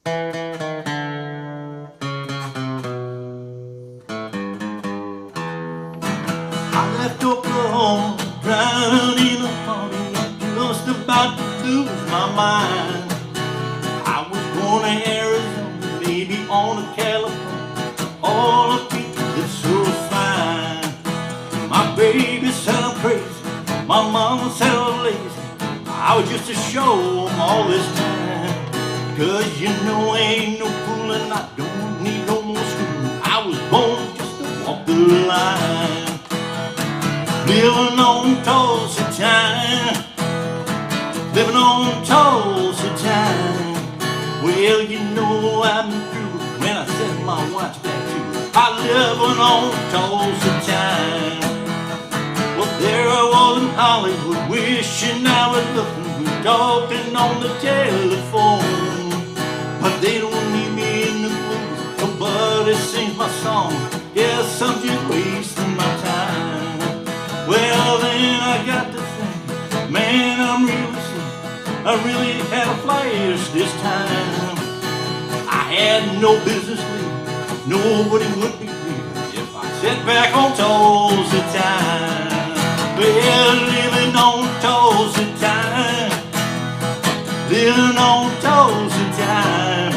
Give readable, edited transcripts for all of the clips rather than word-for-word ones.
I left Oklahoma, drowning in a party, just about to lose my mind. I was born in Arizona, maybe on a California, all the people that's so fine. My baby said I'm crazy, my mama said I'm lazy, I was just a show 'em all this time. 'Cause you know ain't no fooling, I don't need no more schooling. I was born just to walk the line. Living on Tulsa time, living on Tulsa time. Well, you know I've been through it when I set my watch back to I living on Tulsa time. Well, there I was in Hollywood, wishing I was looking good, talking on the telephone. But they don't need me in the blues, nobody sings my song. Yes, I'm just wasting my time. Well, then I got to think, man, I'm really sick. I really had a flash this time. I had no business leaving, nobody would be grieving if I sat back on Tulsa time. Well, living on Tulsa time, living on Tulsa time.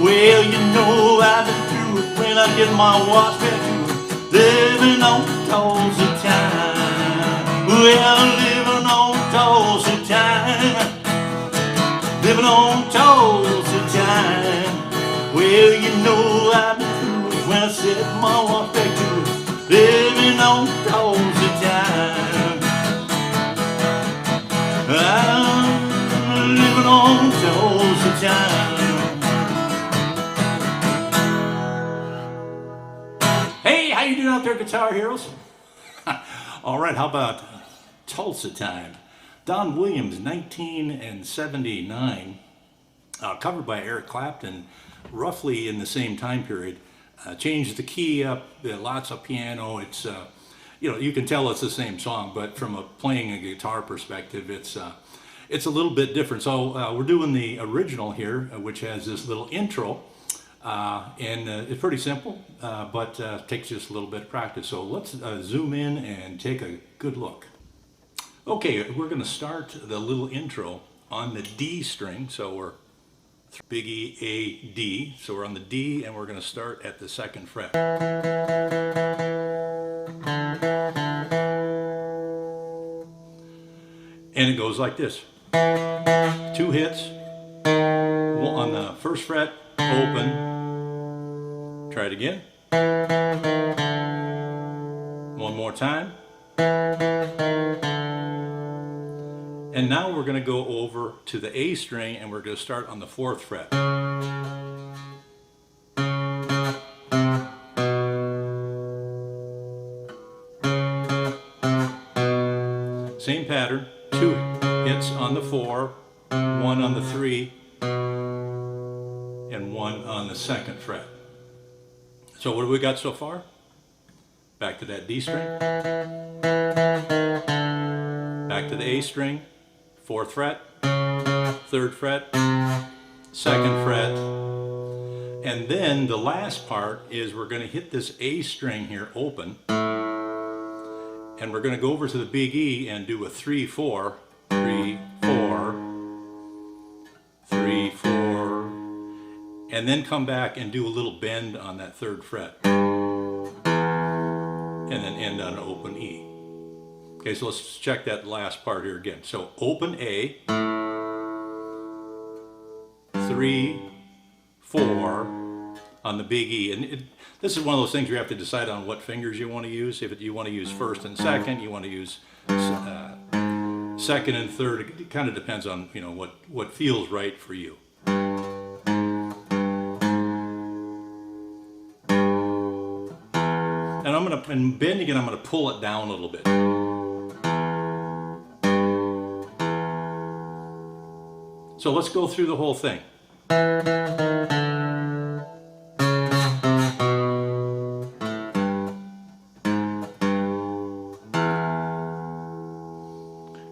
Well, you know I've been through it when I get my watch back to it. Living on Tulsa time. Well, living on Tulsa time, living on Tulsa time. Well, you know I've been through it when I set my watch back to it. Living on Tulsa time. I'm living on Tulsa time. Hey, how you doing out there, Guitar Heroes? All right, how about Tulsa Time? Don Williams, 1979, covered by Eric Clapton, roughly in the same time period. Changed the key up, lots of piano. It's you can tell it's the same song, but from a playing a guitar perspective, it's a little bit different. So we're doing the original here, which has this little intro. And it's pretty simple, but takes just a little bit of practice. So let's zoom in and take a good look. Okay, we're going to start the little intro on the D string. So we're big E, A, D. So we're on the D, and we're going to start at the 2nd fret. And it goes like this. 2 hits. On the 1st fret, open. Try it again. One more time. And now we're going to go over to the A string, and we're going to start on the 4th fret. Same pattern. 2 hits on the 4, 1 on the 3, and 1 on the 2nd fret. So what have we got so far? Back to that D string. Back to the A string. 4th fret. 3rd fret. 2nd fret. And then the last part is we're going to hit this A string here open. And we're going to go over to the big E and do a 3-4. 3, 4. 3, 4. And then come back and do a little bend on that 3rd fret. And then end on an open E. Okay, so let's check that last part here again. So open A, 3, 4 on the big E. And this is one of those things you have to decide on what fingers you want to use. If you want to use 1st and 2nd, you want to use 2nd and 3rd. It kind of depends on what feels right for you. And in bending it, I'm going to pull it down a little bit. So let's go through the whole thing.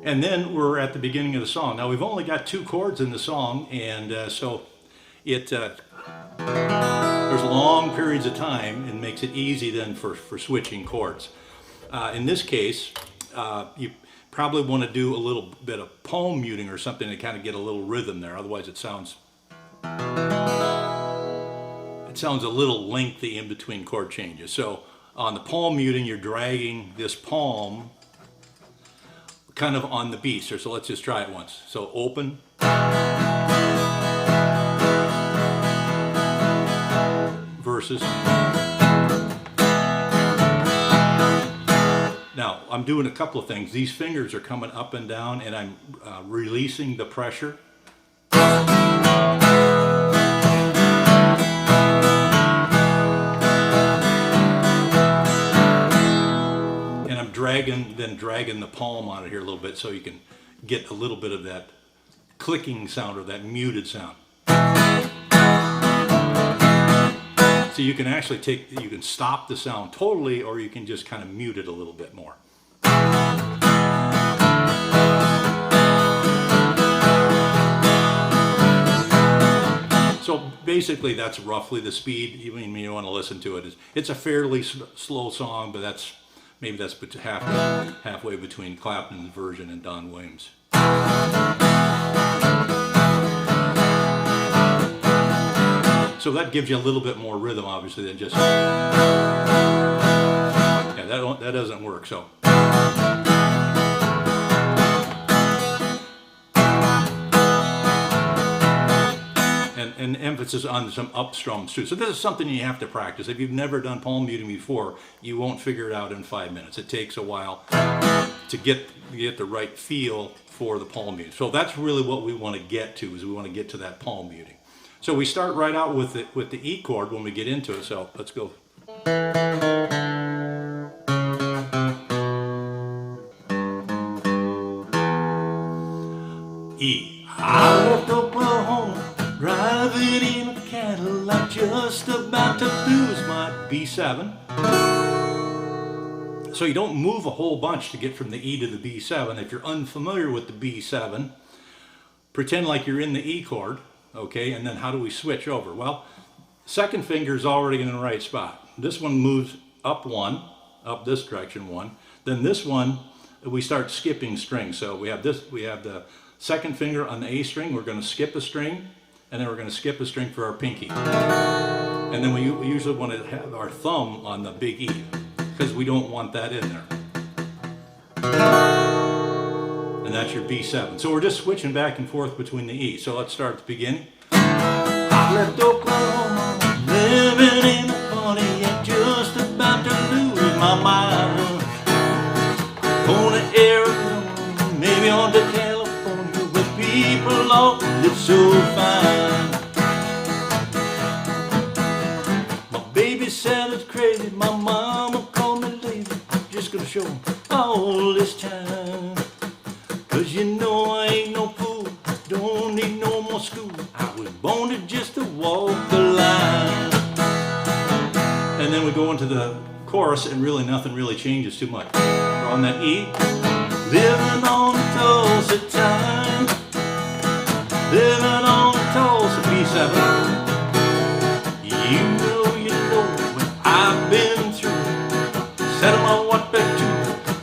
And then we're at the beginning of the song. Now we've only got 2 chords in the song, and so there's long periods of time and makes it easy then for switching chords. In this case, you probably want to do a little bit of palm muting or something to kind of get a little rhythm there. Otherwise it sounds a little lengthy in between chord changes. So on the palm muting, you're dragging this palm kind of on the beat. So let's just try it once. So open. Verses. Now, I'm doing a couple of things. These fingers are coming up and down, and I'm releasing the pressure. And I'm dragging the palm on it here a little bit so you can get a little bit of that clicking sound or that muted sound. So you can actually you can stop the sound totally, or you can just kind of mute it a little bit more. So basically that's roughly the speed. Even when you want to listen to it, it's a fairly slow song, but maybe that's halfway between Clapton's version and Don Williams. So that gives you a little bit more rhythm, obviously, than just... Yeah, that doesn't work, so... And emphasis on some upstrums, too. So this is something you have to practice. If you've never done palm muting before, you won't figure it out in 5 minutes. It takes a while to get the right feel for the palm muting. So that's really what we want to get to, is we want to get to that palm muting. So we start right out with the E chord when we get into it, so let's go. E. I left Oklahoma, driving in a Cadillac, just about to lose my B7. So you don't move a whole bunch to get from the E to the B7. If you're unfamiliar with the B7, pretend like you're in the E chord. Okay, and then how do we switch over? Well, second finger is already in the right spot. This one moves up one, up this direction one. Then this one, we start skipping strings. So we have the second finger on the A string. We're going to skip a string, and then we're going to skip a string for our pinky. And then we usually want to have our thumb on the big E, because we don't want that in there. And that's your B7. So we're just switching back and forth between the E. So let's start at the beginning. I left Oklahoma, living in a Pontiac, just about to lose my mind. On to Arizona, maybe on to California, where people all live so fine. My baby said it's crazy, my mama called me lazy, just gonna show them all this time. Cause you know I ain't no fool, don't need no more school. I was born to just to walk the line. And then we go into the chorus, and really nothing really changes too much. We're on that E. Living on Tulsa time, living on Tulsa B7. You know what I've been through. Set 'em on what back to,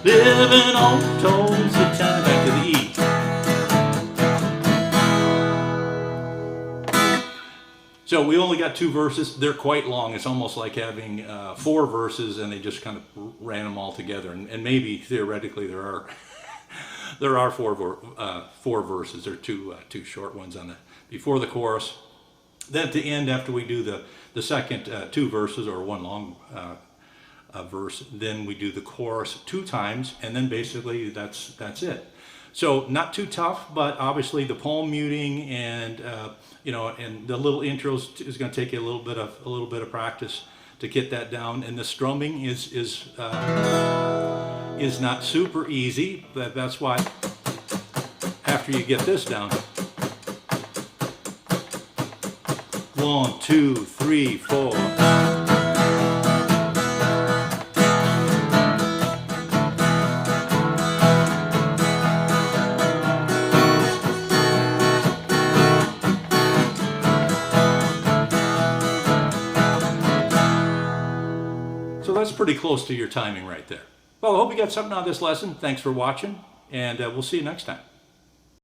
living on Tulsa time. Back to the E. So we only got 2 verses. They're quite long. It's almost like having 4 verses, and they just kind of ran them all together. And maybe theoretically there are there are 4 verses. There are two short ones on before the chorus. Then at the end, after we do the second 2 verses, or one long verse, then we do the chorus 2 times, and then basically that's it. So not too tough, but obviously the palm muting and and the little intros is going to take you a little bit of practice to get that down. And the strumming is not super easy, but that's why after you get this down, 1, 2, 3, 4. pretty close to your timing right there. Well, I hope you got something out of this lesson. Thanks for watching, and we'll see you next time.